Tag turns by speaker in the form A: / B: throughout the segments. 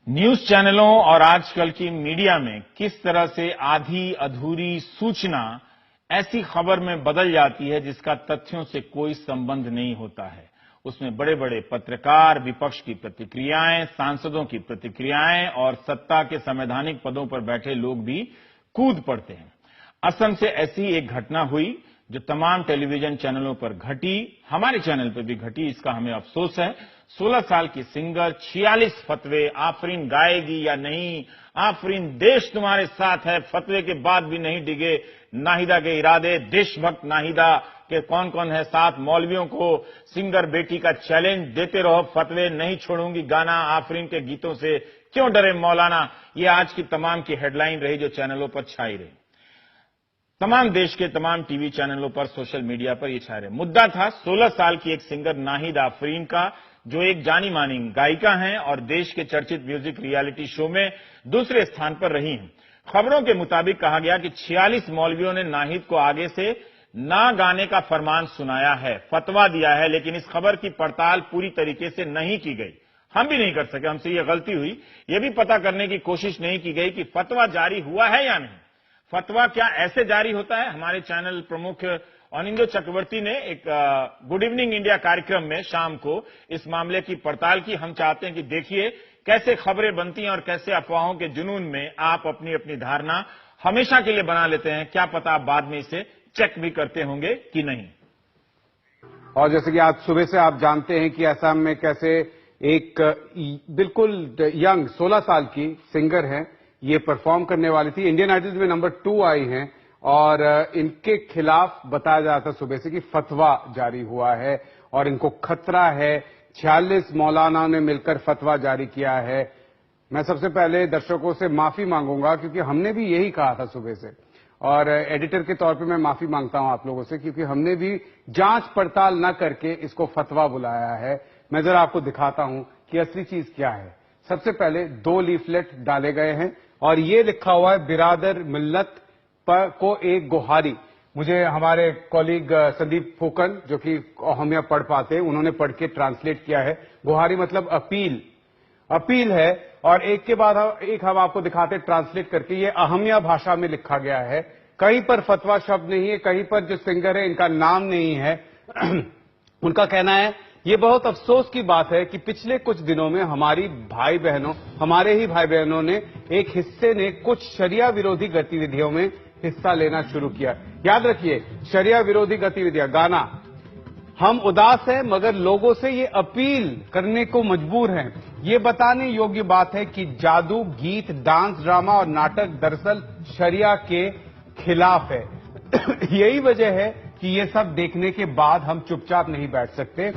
A: News चैनलों और आजकल की मीडिया में किस तरह से आधी अधूरी सूचना ऐसी खबर में बदल जाती है जिसका तथ्यों से कोई संबंध नहीं होता है। उसमें बड़े बड़े पत्रकार, विपक्ष की प्रतिक्रियाएं, सांसदों की प्रतिक्रियाएं और सत्ता के संवैधानिक पदों पर बैठे लोग भी कूद पड़ते हैं। असम से ऐसी एक घटना हुई जो तमाम टेलीविजन चैनलों पर घटी, हमारे चैनल पर भी घटी, इसका हमें अफसोस है। 16 साल की सिंगर 46 फतवे, आफरीन गाएगी या नहीं, आफरीन देश तुम्हारे साथ है, फतवे के बाद भी नहीं डिगे नाहिदा के इरादे, देशभक्त नाहिदा के कौन कौन है साथ, मौलवियों को सिंगर बेटी का चैलेंज देते रहो, फतवे नहीं छोड़ूंगी गाना, आफरीन के गीतों से क्यों डरे मौलाना, ये आज की तमाम की हेडलाइन रही जो चैनलों पर छाई रही। तमाम देश के तमाम टीवी चैनलों पर, सोशल मीडिया पर ये छाए रहे। मुद्दा था 16 साल की एक सिंगर नाहिदा आफरीन का, जो एक जानी मानी गायिका हैं और देश के चर्चित म्यूजिक रियलिटी शो में दूसरे स्थान पर रही हैं। खबरों के मुताबिक कहा गया कि 46 मौलवियों ने नाहिद को आगे से ना गाने का फरमान सुनाया है, फतवा दिया है, लेकिन इस खबर की पड़ताल पूरी तरीके से नहीं की गई। हम भी नहीं कर सके, हमसे यह गलती हुई। यह भी पता करने की कोशिश नहीं की गई कि फतवा जारी हुआ है या नहीं। फतवा क्या ऐसे जारी होता है? हमारे चैनल प्रमुख अनिंदो चक्रवर्ती ने एक गुड इवनिंग इंडिया कार्यक्रम में शाम को इस मामले की पड़ताल की। हम चाहते हैं कि देखिए कैसे खबरें बनती हैं और कैसे अफवाहों के जुनून में आप अपनी अपनी धारणा हमेशा के लिए बना लेते हैं। क्या पता आप बाद में इसे चेक भी करते होंगे कि नहीं।
B: और जैसे कि आज सुबह से आप जानते हैं कि असम में कैसे एक बिल्कुल यंग 16 साल की सिंगर है, ये परफॉर्म करने वाली थी, इंडियन आइडल में नंबर 2 आई हैं और इनके खिलाफ बताया जा रहा था सुबह से कि फतवा जारी हुआ है और इनको खतरा है। 46 मौलाना ने मिलकर फतवा जारी किया है। मैं सबसे पहले दर्शकों से माफी मांगूंगा क्योंकि हमने भी यही कहा था सुबह से, और एडिटर के तौर पे मैं माफी मांगता हूं आप लोगों से क्योंकि हमने भी जांच पड़ताल न करके इसको फतवा बुलाया है। मैं जरा आपको दिखाता हूं कि असली चीज क्या है। सबसे पहले 2 लीफलेट डाले गए हैं और ये लिखा हुआ है बिरादर मिल्लत पर को एक गुहारी। मुझे हमारे कॉलीग संदीप फूकन जो कि हम यहाँ पढ़ पाते हैं, उन्होंने पढ़ के ट्रांसलेट किया है। गुहारी मतलब अपील है। और एक के बाद एक हम आपको दिखाते हैं ट्रांसलेट करके। ये अहमिया भाषा में लिखा गया है, कहीं पर फतवा शब्द नहीं है, कहीं पर जो सिंगर है इनका नाम नहीं है। उनका कहना है ये बहुत अफसोस की बात है कि पिछले कुछ दिनों में हमारे ही भाई बहनों ने एक हिस्से ने कुछ शरिया विरोधी गतिविधियों में हिस्सा लेना शुरू किया। याद रखिए, शरिया विरोधी गतिविधियां, गाना। हम उदास हैं मगर लोगों से ये अपील करने को मजबूर हैं। ये बताने योग्य बात है कि जादू, गीत, डांस, ड्रामा और नाटक दरअसल शरिया के खिलाफ है। यही वजह है कि ये सब देखने के बाद हम चुपचाप नहीं बैठ सकते।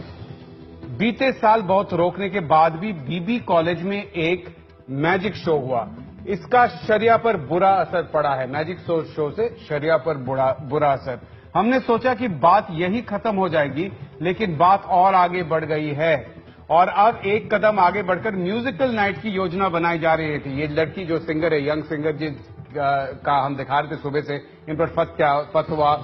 B: बीते साल बहुत रोकने के बाद भी बीबी कॉलेज में एक मैजिक शो हुआ। इसका शरिया पर बुरा असर पड़ा है। मैजिक शो से शरिया पर बुरा असर। हमने सोचा कि बात यही खत्म हो जाएगी, लेकिन बात और आगे बढ़ गई है और अब एक कदम आगे बढ़कर म्यूजिकल नाइट की योजना बनाई जा रही थी। ये लड़की जो सिंगर है, यंग सिंगर का हम दिखा रहे थे सुबह से, इन पर फतवा,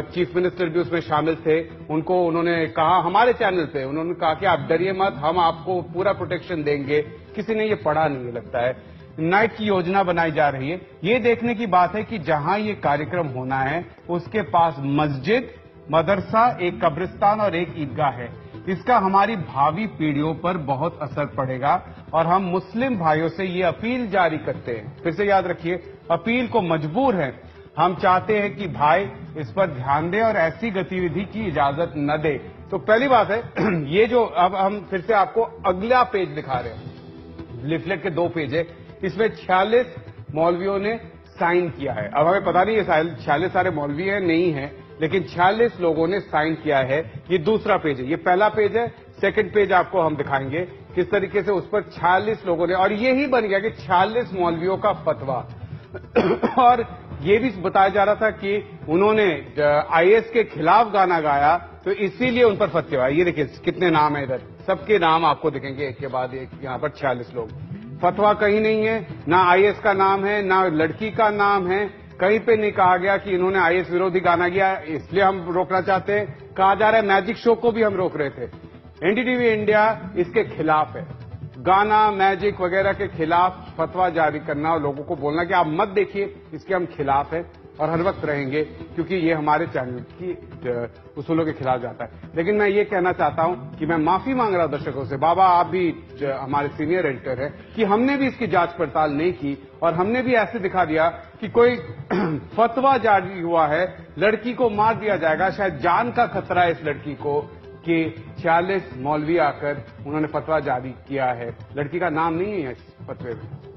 B: चीफ मिनिस्टर भी उसमें शामिल थे। उन्होंने कहा हमारे चैनल पे, उन्होंने कहा कि आप डरिए मत, हम आपको पूरा प्रोटेक्शन देंगे। किसी ने ये पढ़ा नहीं लगता है। नाइट की योजना बनाई जा रही है। ये देखने की बात है कि जहां ये कार्यक्रम होना है उसके पास मस्जिद, मदरसा, एक कब्रिस्तान और एक ईदगाह है। इसका हमारी भावी पीढ़ियों पर बहुत असर पड़ेगा और हम मुस्लिम भाइयों से ये अपील जारी करते हैं। फिर से याद रखिए, अपील को मजबूर है। हम चाहते हैं कि भाई इस पर ध्यान दें और ऐसी गतिविधि की इजाजत न दे। तो पहली बात है, ये जो अब हम फिर से आपको अगला पेज दिखा रहे हैं। लिफलेट के 2 पेज है, इसमें 46 मौलवियों ने साइन किया है। अब हमें पता नहीं है 46 सारे मौलवी हैं नहीं है, लेकिन 46 लोगों ने साइन किया है। ये दूसरा पेज है, ये पहला पेज है। सेकंड पेज आपको हम दिखाएंगे किस तरीके से उस पर 46 लोगों ने, और यही बन गया कि 46 मौलवियों का फतवा। और ये भी बताया जा रहा था कि उन्होंने आईएस के खिलाफ गाना गाया तो इसीलिए उन पर फतवा। ये देखिए कितने नाम है इधर, सबके नाम आपको दिखेंगे एक के बाद एक। यहां पर 46 लोग। फतवा कहीं नहीं है, ना आईएस का नाम है, ना लड़की का नाम है, कहीं पे नहीं कहा गया कि इन्होंने आईएस विरोधी गाना किया इसलिए हम रोकना चाहते हैं। कहा जा रहा है मैजिक शो को भी हम रोक रहे थे। एनडीटीवी इंडिया इसके खिलाफ है। गाना मैजिक वगैरह के खिलाफ फतवा जारी करना और लोगों को बोलना कि आप मत देखिए, इसके हम खिलाफ हैं और हर वक्त रहेंगे, क्योंकि ये हमारे चैनल की उसूलों के खिलाफ जाता है। लेकिन मैं ये कहना चाहता हूं कि मैं माफी मांग रहा हूं दर्शकों से, बाबा आप भी हमारे सीनियर एडिटर हैं, कि हमने भी इसकी जांच पड़ताल नहीं की और हमने भी ऐसे दिखा दिया कि कोई फतवा जारी हुआ है, लड़की को मार दिया जाएगा, शायद जान का खतरा है इस लड़की को, कि 46 मौलवी आकर उन्होंने फतवा जारी किया है। लड़की का नाम नहीं है इस फतवे में।